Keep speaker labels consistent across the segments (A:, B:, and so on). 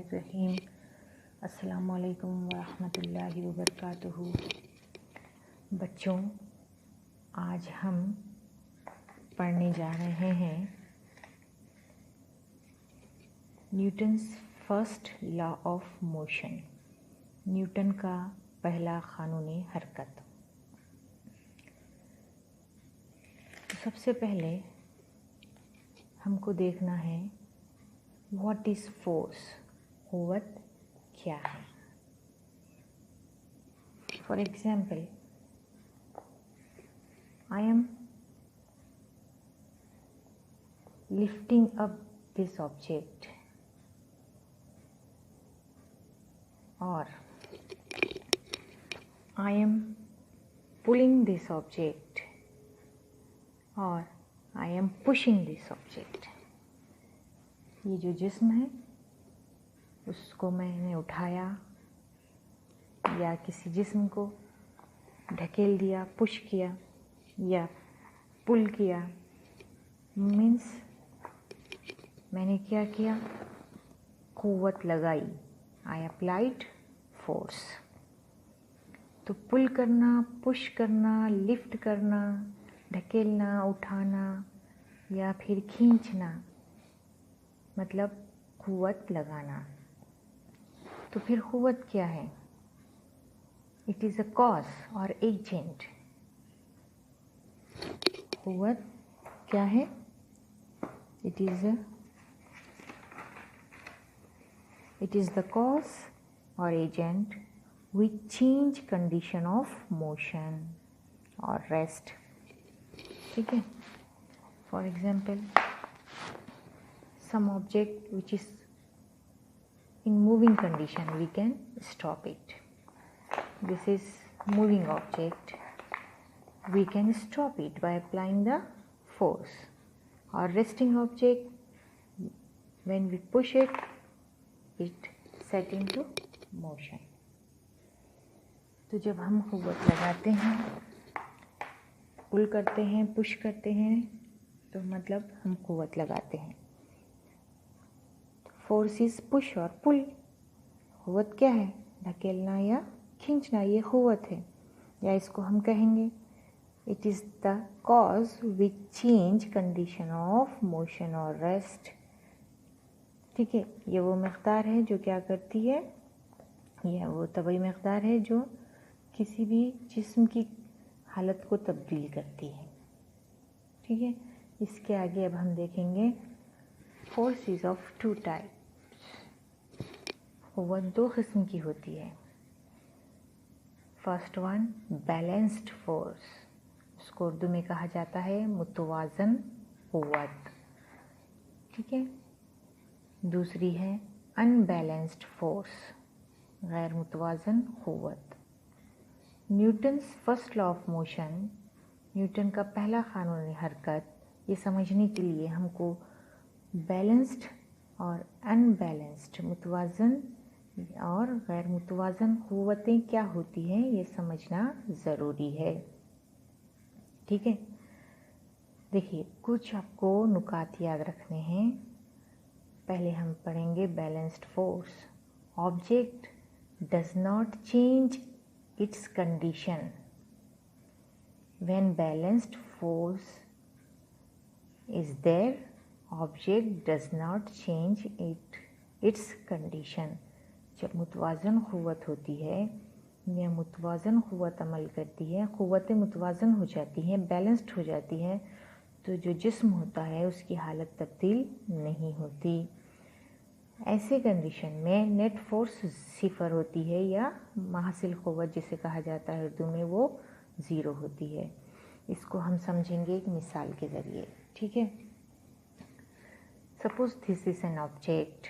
A: बिस्मिल्लाहिर्रहमानिर्रहीम। अस्सलामुअलैकुम वरहमतुल्लाहि वबरकातुहू। बच्चों, आज हम पढ़ने जा रहे हैं Newton's first law of motion, Newton का पहला कानूनी हरकत। सबसे पहले हमको देखना है व्हाट इज फोर्स, कुव्वत क्या है। For example, I am lifting up this object और I am pulling this object or I am pushing this object। ये जो जिस्म है उसको मैंने उठाया या किसी जिस्म को ढकेल दिया, पुश किया या पुल किया, मीन्स मैंने क्या किया, कुव्वत लगाई। I applied force। तो पुल करना, पुश करना, लिफ्ट करना, ढकेलना, उठाना या फिर खींचना मतलब कुव्वत लगाना। तो फिर कुव्वत क्या है? इट इज़ अ कॉज और एजेंट। कुव्वत क्या है? इट इज द कॉज और agent which change condition of motion or rest। ठीक है। For example, some object which is in moving condition, we can stop it। This is moving object, we can stop it by applying the force। Or resting object, when we push it, it set into motion। तो जब हम कुव्वत लगाते हैं, पुल करते हैं, push करते हैं, तो मतलब हम कुव्वत लगाते हैं। फोर्स इज पुश और पुल। कुव्वत क्या है? ढकेलना या खींचना, ये कुव्वत है। या इसको हम कहेंगे it is the cause which change condition of motion और रेस्ट। ठीक है। ये वो मकदार है जो क्या करती है, यह वो तभी मकदार है जो किसी भी जिस्म की हालत को तब्दील करती है। ठीक है। इसके आगे अब हम देखेंगे फोर्सेस ऑफ टू टाइप्स। कुव्वत दो किस्म की होती है। फर्स्ट वन बैलेंस्ड फोर्स, उसको उर्दू में कहा जाता है मुतवाज़न कुव्वत। ठीक है। दूसरी है अनबैलेंस्ड फोर्स, गैर मुतवाज़न कुव्वत। Newton's first law of motion, Newton का पहला कानूनी हरकत, ये समझने के लिए हमको बैलेंस्ड और अनबैलेंस्ड, मुतवाज़न और गैर मुतवाज़न कुव्वतें क्या होती हैं ये समझना ज़रूरी है। ठीक है। देखिए, कुछ आपको नुकात याद रखने हैं। पहले हम पढ़ेंगे balanced force. Object does not change its condition when balanced force is there, object does not change its condition। जब मुतवाज़न कुव्वत होती है या मुतवाज़न कुव्वत अमल करती है, कुव्वतें मुतवाज़न हो जाती हैं, बैलेंस्ड हो जाती हैं, तो जो जिस्म होता है उसकी हालत तब्दील नहीं होती। ऐसे कंडीशन में नेट फोर्स सिफर होती है या माहसिल कुव्वत जिसे कहा जाता है उर्दू में, वो ज़ीरो होती है। इसको हम समझेंगे एक मिसाल के ज़रिए। ठीक है। Suppose this is an object,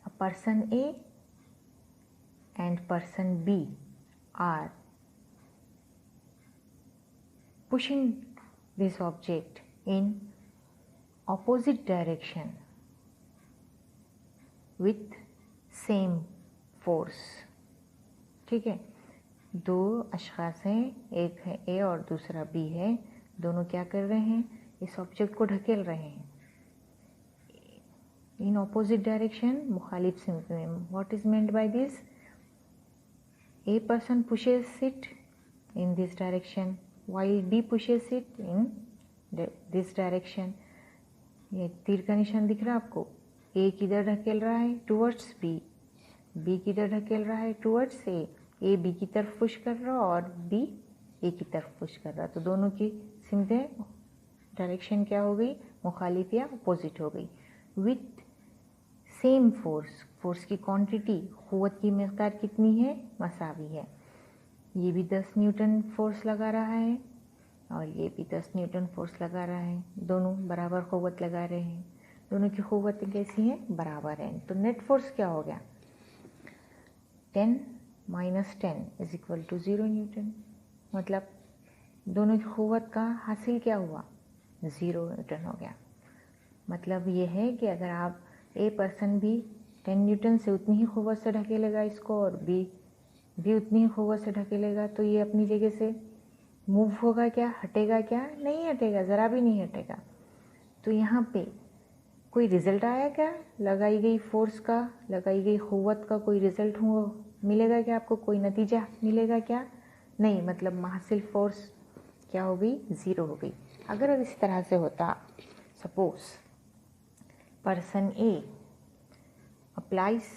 A: a person A and person B are pushing this object in opposite direction with same force. ठीक है। दो अशख़ास हैं, एक है ए और दूसरा बी है। दोनों क्या कर रहे हैं? इस ऑब्जेक्ट को ढकेल रहे हैं। in opposite direction, मुखालिफ सिमत में. What is meant by this? A person pushes it in this direction while B pushes it in this direction. ये तीर का निशान दिख रहा है आपको. A किधर ढकेल रहा है? Towards B. B किधर ढकेल रहा है? Towards A. A B की तरफ पुश कर रहा और B A की तरफ पुश कर रहा. तो दोनों की सिमतें डायरेक्शन क्या हो गई? मुखालिफ या अपोजिट हो गई. विथ सेम फोर्स, फोर्स की क्वांटिटी, क़ुव्वत की मिक़दार कितनी है? मसावी है. ये भी 10 न्यूटन फोर्स लगा रहा है और ये भी 10 न्यूटन फोर्स लगा रहा है. दोनों बराबर क़ुव्वत लगा रहे हैं. दोनों की क़ुव्वतें कैसी हैं? बराबर हैं. तो नेट फोर्स क्या हो गया? 10 - 10 = 0 न्यूटन. मतलब दोनों की क़ुव्वत का हासिल क्या हुआ? 0 न्यूटन हो गया. मतलब ये है कि अगर आप ए पर्सन भी 10 न्यूटन से उतनी ही क़ुव्वत से ढकेलेगा इसको और बी भी उतनी ही क़ुव्वत से ढकेलेगा तो ये अपनी जगह से मूव होगा क्या? हटेगा क्या? नहीं हटेगा, ज़रा भी नहीं हटेगा. तो यहाँ पे कोई रिज़ल्ट आया क्या? लगाई गई फोर्स का, लगाई गई क़ुव्वत का कोई रिज़ल्ट मिलेगा क्या आपको? कोई नतीजा मिलेगा क्या? नहीं. मतलब हासिल फोर्स क्या हो गई? 0 हो गई. अगर इस तरह से होता, suppose person A applies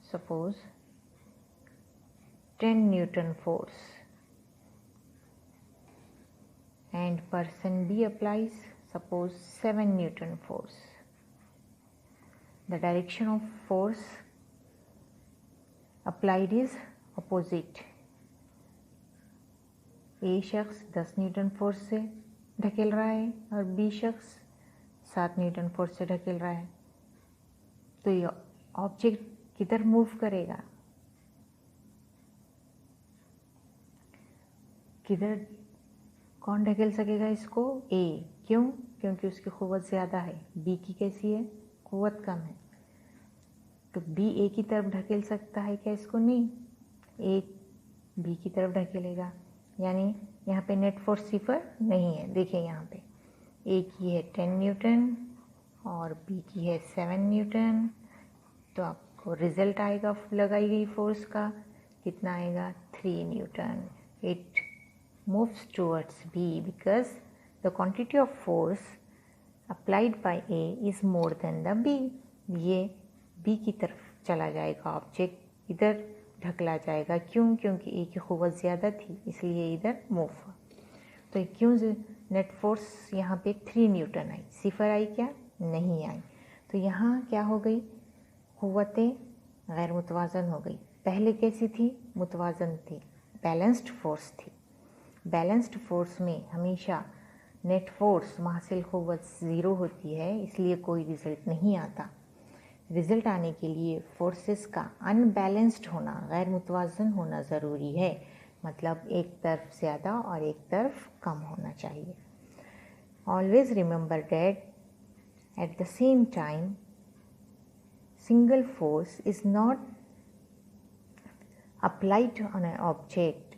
A: suppose 10 Newton force and person B applies suppose 7 Newton force. The direction of force applied is opposite. A शख्स 10 न्यूटन फोर्स से ढकेल रहा है और B शख्स 7 न्यूटन फोर्स से ढकेल रहा है. तो ये ऑब्जेक्ट किधर मूव करेगा? किधर कौन ढकेल सकेगा इसको? ए. क्यों? क्योंकि उसकी क़ुव्वत ज़्यादा है. बी की कैसी है? क़ुव्वत कम है. तो बी ए की तरफ ढकेल सकता है क्या इसको? नहीं. ए बी की तरफ ढकेलेगा. यानी यहाँ पे नेट फोर्स 0 नहीं है. देखिए यहाँ पे ए की है 10 न्यूटन और बी की है 7 न्यूटन. तो आपको रिज़ल्ट आएगा लगाई गई फोर्स का. कितना आएगा? 3 newton. It moves towards B because the quantity of force applied by A is more than the B. ये बी की तरफ चला जाएगा. ऑब्जेक्ट इधर ढकला जाएगा. क्यों? क्योंकि ए की क़ुव्वत ज़्यादा थी इसलिए इधर मूव हुआ. तो क्यों नेट फोर्स यहाँ पे 3 न्यूटन आई? 0 आई क्या? नहीं आई. तो यहाँ क्या हो गई? क़ुव्वतें गैर मुतवाज़न हो गई. पहले कैसी थी? मुतवाज़न थी, बैलेंस्ड फोर्स थी. बैलेंस्ड फोर्स में हमेशा नेट फोर्स हासिल क़ुव्वत 0 होती है, इसलिए कोई रिज़ल्ट नहीं आता. रिज़ल्ट आने के लिए फोर्सेस का अनबैलेंस्ड होना, गैर मुतवाज़न होना ज़रूरी है. मतलब एक तरफ ज़्यादा और एक तरफ कम होना चाहिए. Always remember that at the same time single force is not applied on an object.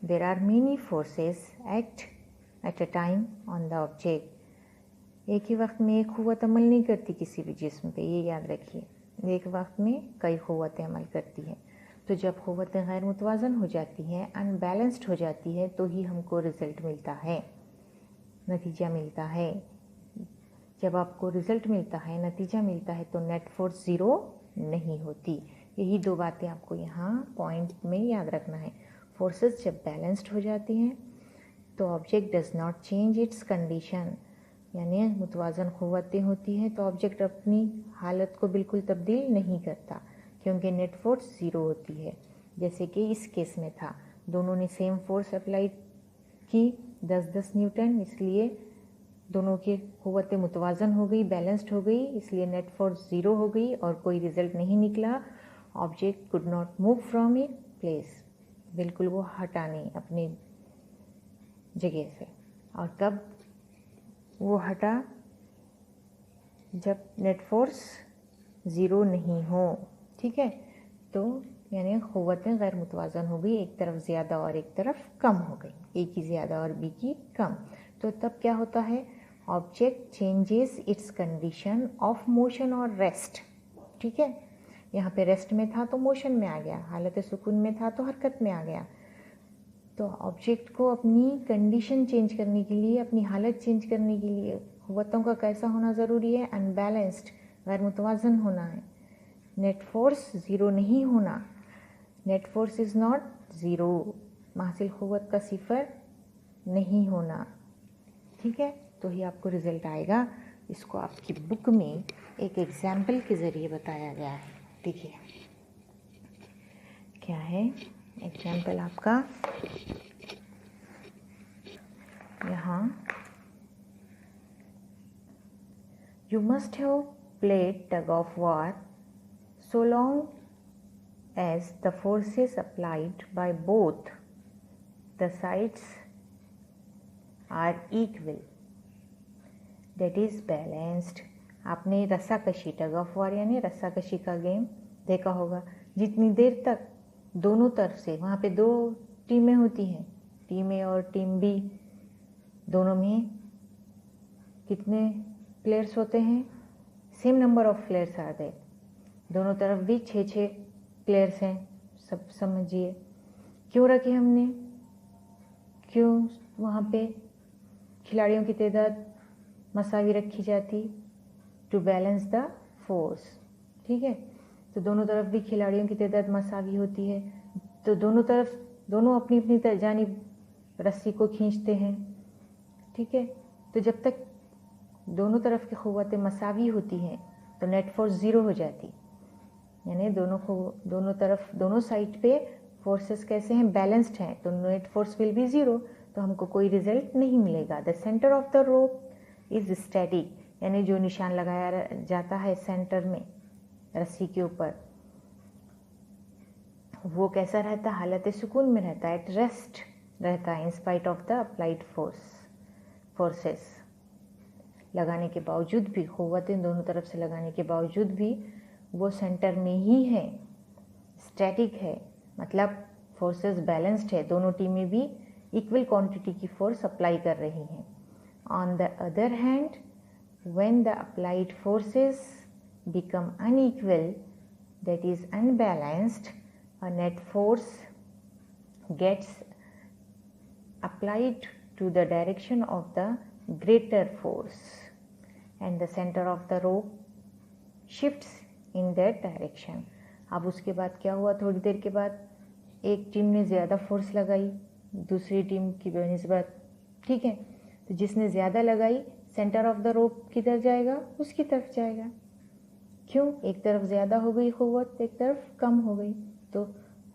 A: There are many forces act at a time on the object. एक ही वक्त में एक क़ुव्वत अमल नहीं करती किसी भी जिस्म पे, ये याद रखिए. एक वक्त में कई क़ुव्वतें अमल करती हैं. तो जब क़ुव्वतें गैर मुतवाज़न हो जाती हैं, अनबैलेंस्ड हो जाती है, तो ही हमको रिज़ल्ट मिलता है, नतीजा मिलता है. जब आपको रिज़ल्ट मिलता है, नतीजा मिलता है, तो नेट फोर्स 0 नहीं होती. यही 2 बातें आपको यहाँ पॉइंट में याद रखना है. फोर्सेस जब बैलेंस्ड हो जाती हैं तो object does not change it's condition. यानी मुतवाज़न क़ुव्वतें होती हैं तो ऑब्जेक्ट अपनी हालत को बिल्कुल तब्दील नहीं करता, क्योंकि नेट फोर्स 0 होती है. जैसे कि इस केस में था, दोनों ने सेम फोर्स अप्लाई की 10-10 न्यूटन, इसलिए दोनों की क़ुव्वतें मुतवाज़न हो गई, बैलेंस्ड हो गई, इसलिए नेट फोर्स 0 हो गई और कोई रिज़ल्ट नहीं निकला. Object could not move from it place. बिल्कुल वो हटा नहीं अपनी जगह से. और कब वो हटा? जब नेट फोर्स 0 नहीं हो. ठीक है. तो यानी क़ुव्वतें गैर मुतवाज़न हो गई, एक तरफ ज़्यादा और एक तरफ कम हो गई, ए की ज़्यादा और बी की कम. तो तब क्या होता है? Object changes it's condition of motion और रेस्ट। ठीक है, यहाँ पे रेस्ट में था तो मोशन में आ गया, हालत सुकून में था तो हरकत में आ गया। तो ऑब्जेक्ट को अपनी कंडीशन चेंज करने के लिए, अपनी हालत चेंज करने के लिए क़ुव्वतों का कैसा होना ज़रूरी है? अनबैलेंस्ड, गैर मुतवाज़न होना है। नेट फोर्स ज़ीरो नहीं होना, net force is not zero, मासिल क़ुव्वत का सिफर नहीं होना। ठीक है, तो ही आपको रिज़ल्ट आएगा। इसको आपकी बुक में एक एग्जाम्पल के ज़रिए बताया गया है। देखिए क्या है एग्जाम्पल आपका, यहाँ you must have played tug of war so long as the forces applied by both the sides are equal, that is balanced। आपने रस्साकशी, टग ऑफ वार यानी रस्साकशी का गेम देखा होगा। जितनी देर तक दोनों तरफ से, वहाँ पे दो टीमें होती हैं, टीम ए और टीम बी, दोनों में कितने प्लेयर्स होते हैं? Same number of players are there, दोनों तरफ भी 6 प्लेयर्स हैं। सब समझिए क्यों रखे हमने, क्यों वहाँ पे खिलाड़ियों की तादाद मसावी रखी जाती? To balance the force. ठीक है, तो दोनों तरफ भी खिलाड़ियों की तादाद मसावी होती है, तो दोनों अपनी अपनी जानिब रस्सी को खींचते हैं। ठीक है, तो जब तक दोनों तरफ की क़ुव्वतें मसावी होती हैं तो नेट फोर्स ज़ीरो हो जाती, यानी दोनों तरफ, दोनों साइड पे फोर्सेस कैसे हैं? बैलेंस्ड हैं, तो net force will be zero, तो हमको कोई रिजल्ट नहीं मिलेगा। The centre of the rope is static, यानी जो निशान लगाया जाता है सेंटर में रस्सी के ऊपर, वो कैसा रहता है? हालत सुकून में रहता है, एट रेस्ट रहता है, in spite of the applied forces. लगाने के बावजूद भी, क़ुव्वतें दोनों तरफ से लगाने के बावजूद भी वो सेंटर में ही है, स्टैटिक है, मतलब फोर्सेस बैलेंस्ड है, दोनों टीमें भी इक्वल क्वांटिटी की फोर्स अप्लाई कर रही हैं। On the other hand, when the applied forces become unequal, that is unbalanced, a net force gets applied to the direction of the greater force and the center of the rope shifts in that direction। अब उसके बाद क्या हुआ? थोड़ी देर के बाद एक team ने ज़्यादा फोर्स लगाई दूसरी टीम की बनिस्बत। ठीक है, तो जिसने ज़्यादा लगाई, सेंटर ऑफ द रोप किधर जाएगा? उसकी तरफ जाएगा। क्यों? एक तरफ ज़्यादा हो गई क़ुव्वत, एक तरफ कम हो गई, तो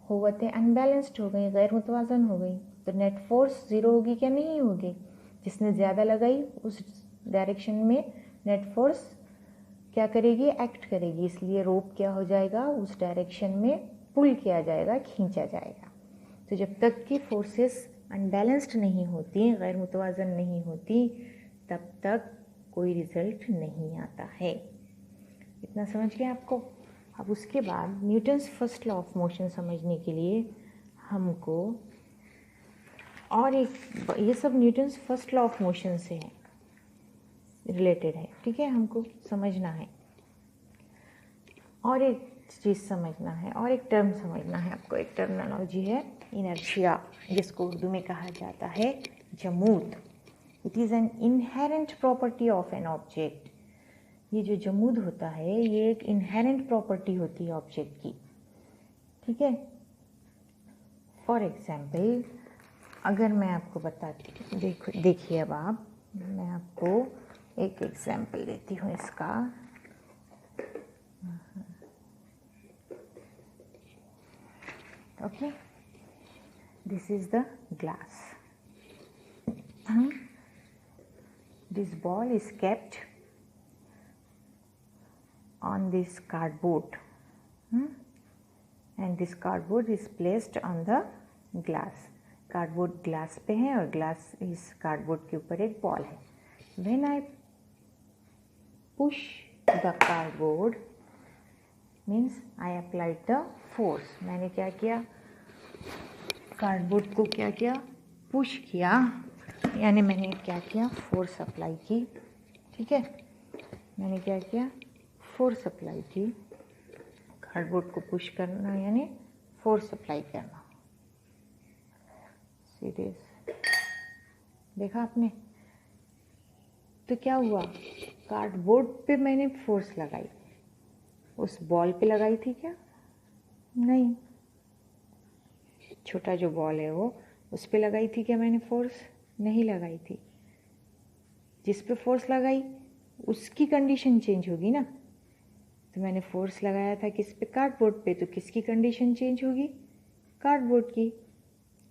A: क़ुव्वतें अनबैलेंस्ड हो गई, गैर मुतवाज़न हो गई, तो नेट फोर्स ज़ीरो होगी क्या? नहीं होगी। जिसने ज़्यादा लगाई उस डायरेक्शन में नेट फोर्स क्या करेगी? एक्ट करेगी, इसलिए रोप क्या हो जाएगा? उस डायरेक्शन में पुल किया जाएगा, खींचा जाएगा। तो जब तक कि फोर्सेस अनबैलेंस्ड नहीं होती, गैर मुतवाज़न नहीं होती, तब तक कोई रिज़ल्ट नहीं आता है। इतना समझ गए आपको? अब उसके बाद Newton's first law of motion समझने के लिए हमको और एक, ये सब Newton's first law of motion से है, रिलेटेड है। ठीक है, हमको समझना है, और एक चीज़ समझना है, और एक टर्म समझना है आपको। एक टर्मिनोलॉजी है इनर्शिया, जिसको उर्दू में कहा जाता है जमूद। It is an inherent property of an object. ये जो जमूद होता है, ये एक इनहेरेंट प्रॉपर्टी होती है ऑब्जेक्ट की। ठीक है, फॉर एग्जाम्पल अगर मैं आपको बताती, देखिए अब आप, मैं आपको एक एग्जाम्पल देती हूँ इसका। Okay, this is the glass. This ball is kept on this cardboard, and this cardboard is placed on the glass। Cardboard glass पे है और ग्लास इस कार्डबोर्ड के ऊपर एक बॉल है। When I push the cardboard means I applied the force। मैंने क्या किया? कार्डबोर्ड को क्या किया? पुश किया। यानी मैंने क्या किया, फोर्स अप्लाई की, ठीक है, मैंने क्या किया, फोर्स अप्लाई की, कार्डबोर्ड को पुश करना यानी फोर्स अप्लाई करना। सीरियस, देखा आपने? तो क्या हुआ, कार्डबोर्ड पे मैंने फोर्स लगाई, उस बॉल पे लगाई थी क्या? नहीं। छोटा जो बॉल है वो, उस पे लगाई थी क्या मैंने फोर्स? नहीं लगाई थी। जिस पे फोर्स लगाई उसकी कंडीशन चेंज होगी ना। तो मैंने फोर्स लगाया था किस पे? कार्डबोर्ड पे, तो किसकी कंडीशन चेंज होगी? कार्डबोर्ड की।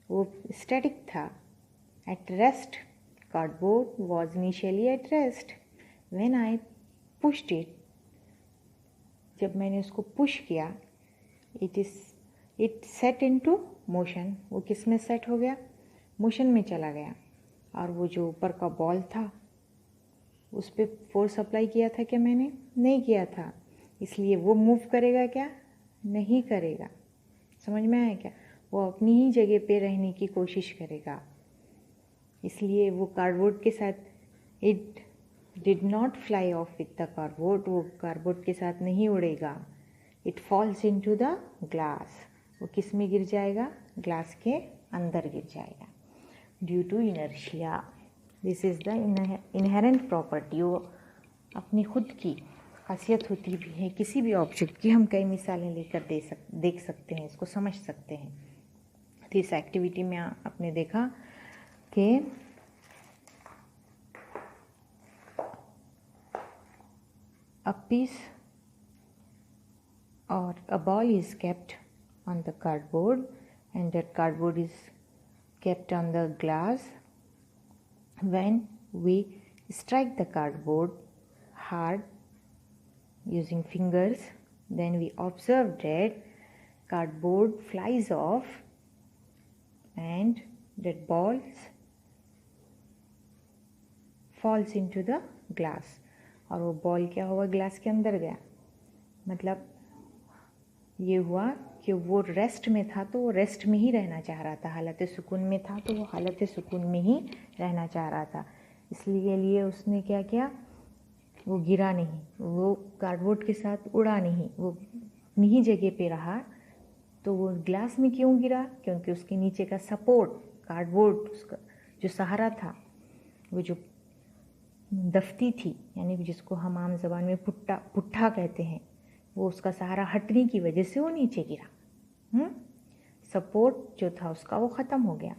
A: वो स्टैटिक था, at rest. Cardboard was initially at rest when I pushed it. जब मैंने उसको पुश किया, इट सेट इनटू मोशन। वो किस में सेट हो गया? मोशन में चला गया। और वो जो ऊपर का बॉल था उस पर फोर्स अप्लाई किया था क्या मैंने? नहीं किया था, इसलिए वो मूव करेगा क्या? नहीं करेगा। समझ में आया क्या? वो अपनी ही जगह पे रहने की कोशिश करेगा। इसलिए वो कार्डबोर्ड के साथ, it did not fly of with the cardboard, वो कार्डबोर्ड के साथ नहीं उड़ेगा। It falls into the glass, वो किस में गिर जाएगा? ग्लास के अंदर गिर जाएगा। Due to inertia, this is the inherent property. वो अपनी खुद की खासियत होती भी है किसी भी ऑब्जेक्ट की। हम कई मिसालें लेकर देख सकते हैं, इसको समझ सकते हैं। तो इस एक्टिविटी में आपने देखा कि a piece or a ball is kept on the cardboard and that cardboard is kept on the glass. When we strike the cardboard hard using fingers, then we observe that cardboard flies off and that balls falls into the glass. और वो ball क्या हुआ? Glass के अंदर गया। मतलब ये हुआ कि वो रेस्ट में था तो वो रेस्ट में ही रहना चाह रहा था, हालत सुकून में था तो वो हालत सुकून में ही रहना चाह रहा था। इसलिए उसने क्या किया? वो गिरा नहीं, वो कार्डबोर्ड के साथ उड़ा नहीं, वो अपनी ही जगह पे रहा। तो वो ग्लास में क्यों गिरा? क्योंकि उसके नीचे का सपोर्ट, कार्डबोर्ड, उसका जो सहारा था, वो जो दफ्ती थी, यानी जिसको हम आम ज़बान में पुट्ठा कहते हैं, वो उसका सहारा हटने की वजह से वो नीचे गिरा। सपोर्ट जो था उसका वो ख़त्म हो गया।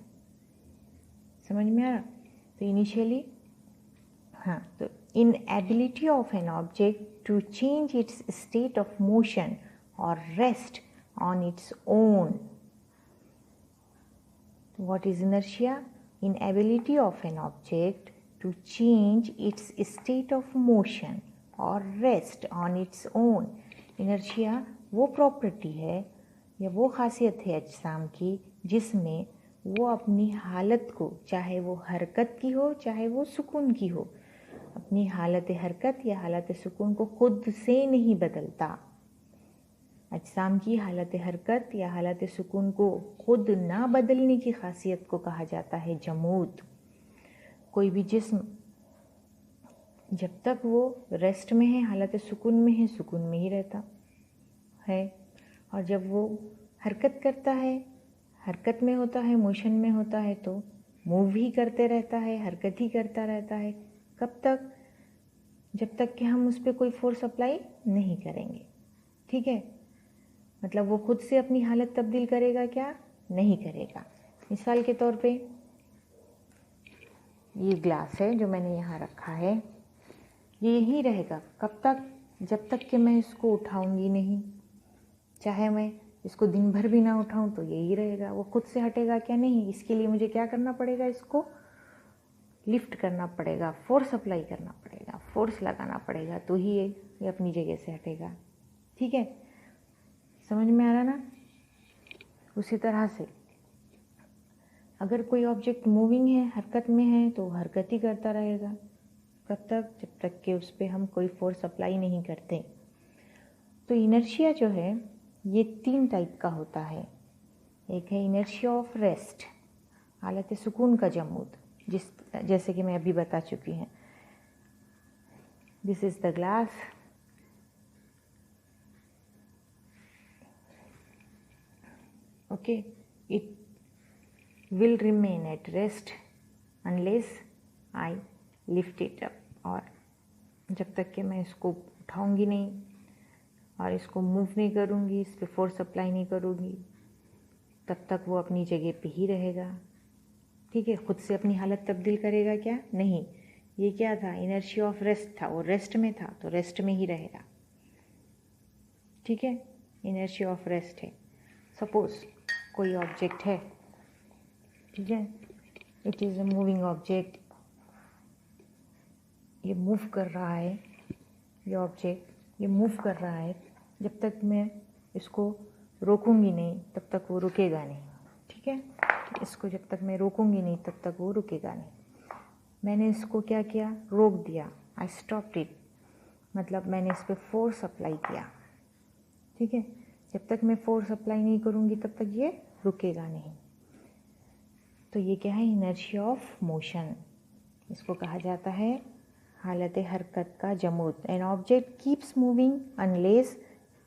A: समझ में आ रहा? तो इनिशियली तो inability of an object to change its state of motion और rest on its own. What is inertia? Inability of an object to change its state of motion or rest on its own. Inertia वो property है या वो खासियत है अजसाम की जिसमें वो अपनी हालत को, चाहे वो हरकत की हो चाहे वो सुकून की हो, अपनी हालत हरकत या हालत सुकून को खुद से नहीं बदलता। अजसाम की हालत हरकत या हालत सुकून को खुद ना बदलने की खासियत को कहा जाता है जमूद। कोई भी जिस्म जब तक वो रेस्ट में है, हालत सुकून में है, सुकून में ही रहता है। और जब वो हरकत करता है, हरकत में होता है, मोशन में होता है, तो मूव ही करते रहता है, हरकत ही करता रहता है। कब तक? जब तक कि हम उस पर कोई फोर्स अप्लाई नहीं करेंगे। ठीक है, मतलब वो खुद से अपनी हालत तब्दील करेगा क्या? नहीं करेगा। मिसाल के तौर पे ये ग्लास है जो मैंने यहाँ रखा है, ये यहीं रहेगा। कब तक? जब तक कि मैं इसको उठाऊंगी नहीं। चाहे मैं इसको दिन भर भी ना उठाऊं तो यही रहेगा। वो खुद से हटेगा क्या? नहीं। इसके लिए मुझे क्या करना पड़ेगा? इसको लिफ्ट करना पड़ेगा, फोर्स अप्लाई करना पड़ेगा, फोर्स लगाना पड़ेगा, तो ही ये अपनी जगह से हटेगा। ठीक है, समझ में आ रहा ना? उसी तरह से अगर कोई ऑब्जेक्ट मूविंग है, हरकत में है, तो हरकत ही करता रहेगा। कब तक? जब तक कि उस पर हम कोई फोर्स अप्लाई नहीं करते। तो इनर्शिया जो है ये 3 टाइप का होता है। एक है इनर्शिया ऑफ रेस्ट, हालत सुकून का जमूद। जैसे कि मैं अभी बता चुकी हूँ। This is the glass, okay, it will remain at rest unless I lift it up, और जब तक कि मैं इसको उठाऊंगी नहीं और इसको मूव नहीं करूंगी, इस पर फोर्स अप्लाई नहीं करूंगी, तब तक वो अपनी जगह पे ही रहेगा। ठीक है, खुद से अपनी हालत तब्दील करेगा क्या? नहीं। ये क्या था? इनर्शिया ऑफ रेस्ट था, वो रेस्ट में था तो रेस्ट में ही रहेगा। ठीक है, इनर्शिया ऑफ रेस्ट है। सपोज कोई ऑब्जेक्ट है, ठीक है, it is a moving object, ये मूव कर रहा है, ये ऑब्जेक्ट ये मूव कर रहा है। जब तक मैं इसको रोकूंगी नहीं तब तक वो रुकेगा नहीं। ठीक है, इसको जब तक मैं रोकूंगी नहीं तब तक वो रुकेगा नहीं। मैंने इसको क्या किया? रोक दिया, आई स्टॉप्ड इट, मतलब मैंने इस पर फोर्स अप्लाई किया। ठीक है, जब तक मैं फोर्स अप्लाई नहीं करूंगी तब तक ये रुकेगा नहीं। तो ये क्या है? Inertia of motion. इसको कहा जाता है हालत हरकत का जमूद। An object keeps moving unless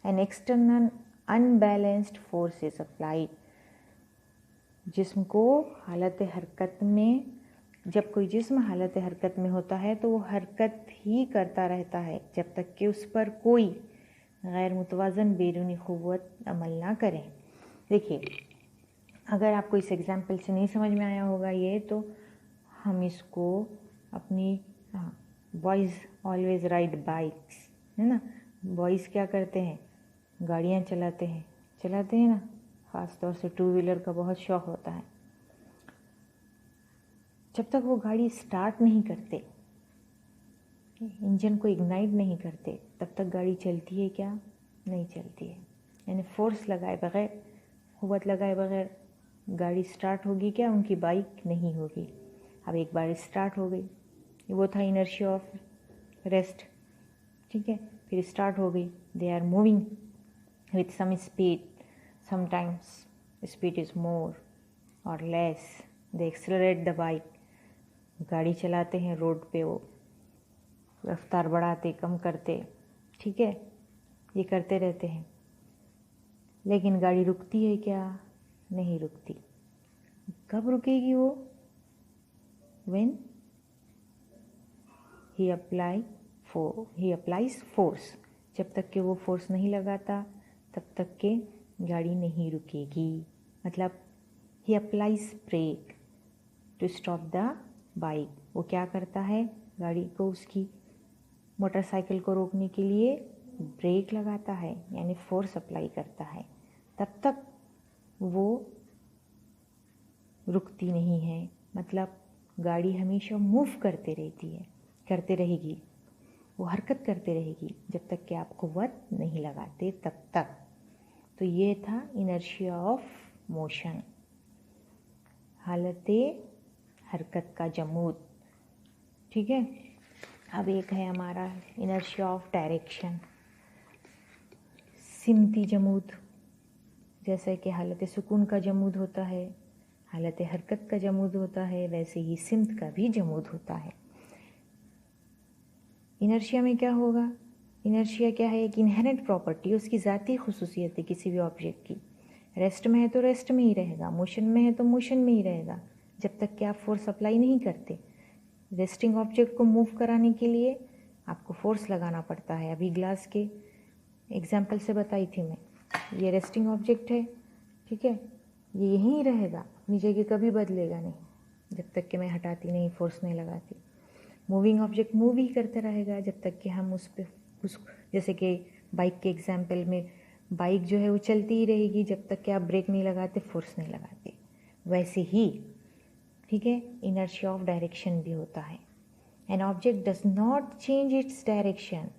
A: an external unbalanced force is applied. जिस्म को हालत हरकत में, जब कोई जिस्म हालत हरकत में होता है तो वो हरकत ही करता रहता है जब तक कि उस पर कोई गैर मुतवाज़न बैरूनी क़ुव्वत अमल ना करे। देखिए, अगर आपको इस एग्जाम्पल से नहीं समझ में आया होगा ये, तो हम इसको अपनी बॉयज़ ऑलवेज राइड बाइक्स, है ना। बॉयज़ क्या करते हैं? गाड़ियाँ चलाते हैं ना, ख़ास तौर से टू व्हीलर का बहुत शौक़ होता है। जब तक वो गाड़ी स्टार्ट नहीं करते, इंजन को इग्नाइट नहीं करते, तब तक गाड़ी चलती है क्या? नहीं चलती है। यानी फोर्स लगाए बगैर, क़ुव्वत लगाए बगैर गाड़ी स्टार्ट होगी क्या? उनकी बाइक नहीं होगी। अब एक बार स्टार्ट हो गई, वो था इनर्शिया ऑफ रेस्ट। ठीक है, फिर स्टार्ट हो गई, they are moving with some speed, sometimes speed is more और less, they accelerate the bike. गाड़ी चलाते हैं रोड पे, वो रफ्तार बढ़ाते कम करते, ठीक है, ये करते रहते हैं। लेकिन गाड़ी रुकती है क्या? नहीं रुकती। कब रुकेगी वो? when he applies force। जब तक कि वो फोर्स नहीं लगाता तब तक के गाड़ी नहीं रुकेगी। मतलब he applies brake to stop the bike। वो क्या करता है? गाड़ी को, उसकी मोटरसाइकिल को रोकने के लिए ब्रेक लगाता है, यानी फोर्स अप्लाई करता है। तब तक वो रुकती नहीं है। मतलब गाड़ी हमेशा मूव करते रहेगी, वो हरकत करते रहेगी जब तक कि आप क़ुव्वत नहीं लगाते तब तक। तो ये था इनर्शिया ऑफ मोशन, हालत हरकत का जमूद। ठीक है, अब एक है हमारा इनर्शिया ऑफ डायरेक्शन, सिमती जमूद। जैसे कि हालत सुकून का जमूद होता है, हालत हरकत का जमूद होता है, वैसे ही सिमत का भी जमूद होता है। इनर्शिया में क्या होगा? इनर्शिया क्या है? एक इनहेरेंट प्रॉपर्टी, उसकी ज़ाती खुसूसियत है किसी भी ऑब्जेक्ट की। रेस्ट में है तो रेस्ट में ही रहेगा, मोशन में है तो मोशन में ही रहेगा, जब तक कि आप फोर्स अप्लाई नहीं करते। रेस्टिंग ऑब्जेक्ट को मूव कराने के लिए आपको फोर्स लगाना पड़ता है। अभी ग्लास के एग्जाम्पल से बताई थी मैं, ये रेस्टिंग ऑब्जेक्ट है, ठीक है, ये यहीं रहेगा, अपनी जगह कभी बदलेगा नहीं जब तक कि मैं हटाती नहीं, फोर्स नहीं लगाती। मूविंग ऑब्जेक्ट मूव ही करते रहेगा जब तक कि हम उस जैसे कि बाइक के एग्जाम्पल में, बाइक जो है वो चलती ही रहेगी जब तक कि आप ब्रेक नहीं लगाते, फोर्स नहीं लगाते। वैसे ही, ठीक है, इनर्शिया ऑफ डायरेक्शन भी होता है। An object does not change its direction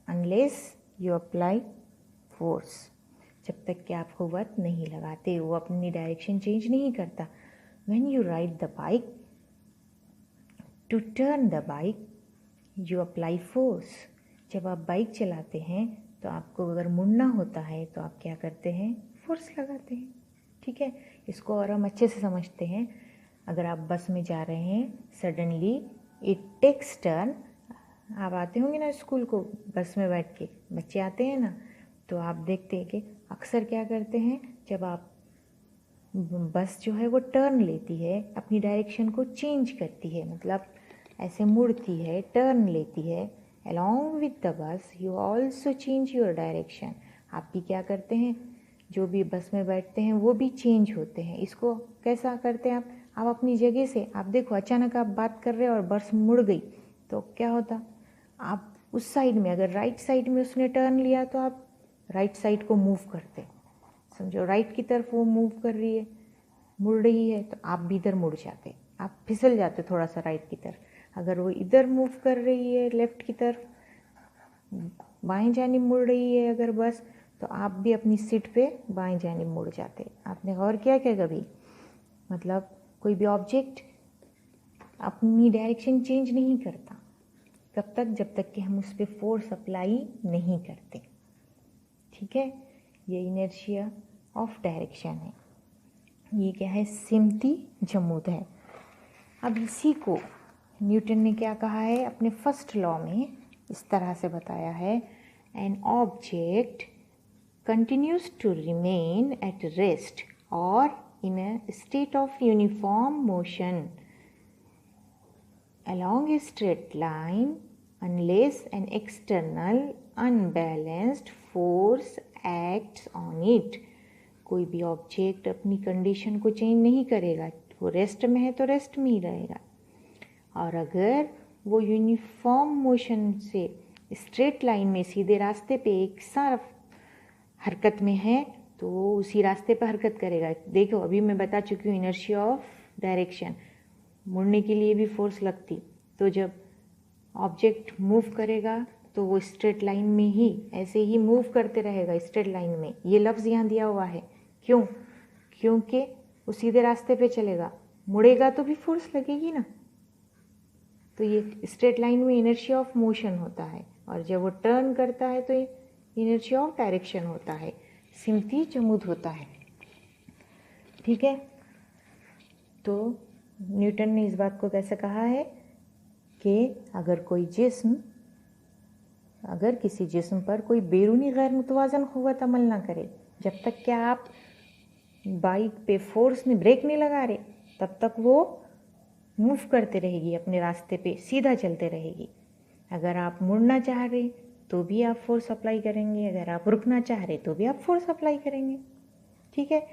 A: unless you apply force. जब तक कि आप क़ुव्वत नहीं लगाते, वो अपनी डायरेक्शन चेंज नहीं करता। When you ride the bike, to turn the bike you apply force. जब आप बाइक चलाते हैं तो आपको अगर मुड़ना होता है तो आप क्या करते हैं? फोर्स लगाते हैं। ठीक है, इसको और हम अच्छे से समझते हैं। अगर आप बस में जा रहे हैं, सडनली इट टेक्स टर्न, आप आते होंगे ना स्कूल को बस में बैठ के, बच्चे आते हैं ना, तो आप देखते हैं कि अक्सर क्या करते हैं, जब आप बस जो है वो टर्न लेती है, अपनी डायरेक्शन को चेंज करती है, मतलब ऐसे मुड़ती है, टर्न लेती है, along with the bus you also change your direction। आप भी क्या करते हैं, जो भी बस में बैठते हैं वो भी चेंज होते हैं। इसको कैसा करते हैं आप अपनी जगह से, आप देखो अचानक आप बात कर रहे हो और बस मुड़ गई तो क्या होता, आप उस साइड में, अगर राइट साइड में उसने टर्न लिया तो आप राइट साइड को मूव करते, समझो राइट की तरफ वो मूव कर रही है, मुड़ रही है, तो आप भी इधर मुड़ जाते, आप फिसल जाते थोड़ा सा राइट की तरफ। अगर वो इधर मूव कर रही है लेफ्ट की तरफ, बाएं जानिब मुड़ रही है अगर बस, तो आप भी अपनी सीट पे बाएं जानिब मुड़ जाते। आपने गौर किया क्या कभी, मतलब कोई भी ऑब्जेक्ट अपनी डायरेक्शन चेंज नहीं करता कब तक, जब तक कि हम उस पर फोर्स अप्लाई नहीं करते। ठीक है, ये इनर्शिया ऑफ डायरेक्शन है। ये क्या है, सिमती जमूद है। अब इसी को न्यूटन ने क्या कहा है अपने फर्स्ट लॉ में, इस तरह से बताया है, an object continues to remain at rest or in a state of uniform motion along a straight line unless an external unbalanced force acts on it। कोई भी ऑब्जेक्ट अपनी कंडीशन को चेंज नहीं करेगा, वो रेस्ट में है तो रेस्ट में ही रहेगा, और अगर वो यूनिफॉर्म मोशन से स्ट्रेट लाइन में सीधे रास्ते पे एक साथ हरकत में है तो उसी रास्ते पर हरकत करेगा। देखो अभी मैं बता चुकी हूँ इनर्शिया ऑफ डायरेक्शन, मुड़ने के लिए भी फोर्स लगती, तो जब ऑब्जेक्ट मूव करेगा तो वो स्ट्रेट लाइन में ही ऐसे ही मूव करते रहेगा स्ट्रेट लाइन में। ये लफ्ज़ यहाँ दिया हुआ है, क्यों, क्योंकि वो सीधे रास्ते पे चलेगा, मुड़ेगा तो भी फोर्स लगेगी ना, तो ये स्ट्रेट लाइन में इनर्शिया ऑफ मोशन होता है, और जब वो टर्न करता है तो इनर्शिया ऑफ डायरेक्शन होता है, सिमती जमूद होता है। ठीक है, तो न्यूटन ने इस बात को कैसे कहा है कि अगर किसी जिस्म पर कोई बैरूनी गैर मुतवाज़न क़ुव्वत अमल ना करे, जब तक क्या आप बाइक पे फोर्स में ब्रेक नहीं लगा रहे, तब तक वो मूव करते रहेगी अपने रास्ते पे, सीधा चलते रहेगी। अगर आप मुड़ना चाह रहे तो भी आप फोर्स अप्लाई करेंगे, अगर आप रुकना चाह रहे तो भी आप फोर्स अप्लाई करेंगे। ठीक है,